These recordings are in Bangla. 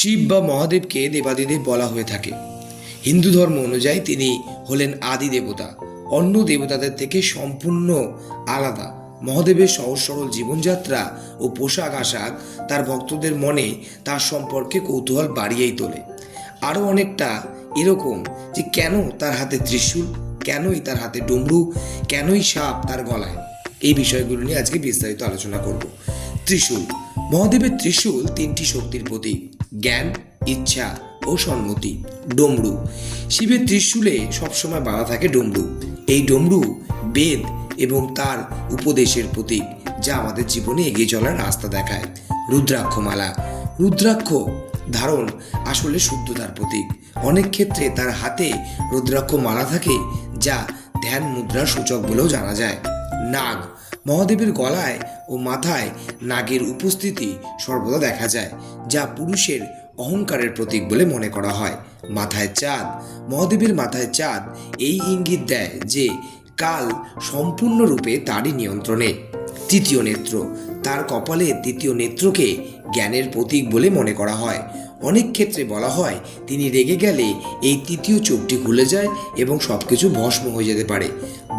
শিব বা মহাদেবকে দেবাদিদেব বলা হয়ে থাকে। হিন্দু ধর্ম অনুযায়ী তিনি হলেন আদি দেবতা, অন্য দেবতাদের থেকে সম্পূর্ণ আলাদা। মহাদেবের সহজ সরল জীবনযাত্রা ও পোশাক আশাক তার ভক্তদের মনে তার সম্পর্কে কৌতূহল বাড়িয়েই তোলে। আরও অনেকটা এরকম যে কেন তার হাতে ত্রিশূল, কেনই তার হাতে ডমরু, কেনই সাপ তার গলায়। এই বিষয়গুলো নিয়ে আজকে বিস্তারিত আলোচনা করব। ত্রিশূল। মহাদেবের ত্রিশূল তিনটি শক্তির প্রতীক: জ্ঞান, ইচ্ছা ও সম্মতি। ডমরু। শিবের ত্রিশূলে সবসময় বাঁধা থাকে ডমরু। এই ডমরু বেদ এবং তার উপদেশের প্রতীক, যা আমাদের জীবনে এগিয়ে চলার রাস্তা দেখায়। রুদ্রাক্ষমালা। রুদ্রাক্ষ ধারণ আসলে শুদ্ধতার প্রতীক। অনেক ক্ষেত্রে তার হাতে রুদ্রাক্ষ মালা থাকে, যা ধ্যান মুদ্রার সূচক বলেও জানা যায়। নাগ। মহাদেবের গলায় ও মাথায় নাগের উপস্থিতি সর্বদা দেখা যায়, যা পুরুষের অহংকারের প্রতীক বলে মনে করা হয়। মাথায় চাঁদ। মহাদেবের মাথায় চাঁদ এই ইঙ্গিত দেয় যে কাল সম্পূর্ণরূপে তারই নিয়ন্ত্রণে। তৃতীয় নেত্র। তার কপালে তৃতীয় নেত্রকে জ্ঞানের প্রতীক বলে মনে করা হয়। অনেক ক্ষেত্রে বলা হয় তিনি রেগে গেলে এই তৃতীয় চোখটি খুলে যায় এবং সবকিছু ভস্ম হয়ে যেতে পারে।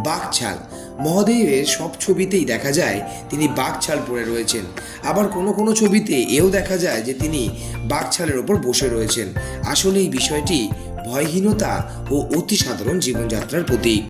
বাঘছাল। মহাদেবের সব ছবিতেই দেখা যায় তিনি বাঘছাল পরে রয়েছেন। আবার কোনো কোনো ছবিতে এও দেখা যায় যে তিনি বাঘছালের ওপর বসে রয়েছেন। আসলে এই বিষয়টি ভয়হীনতা ও অতি সাধারণ জীবনযাত্রার প্রতীক।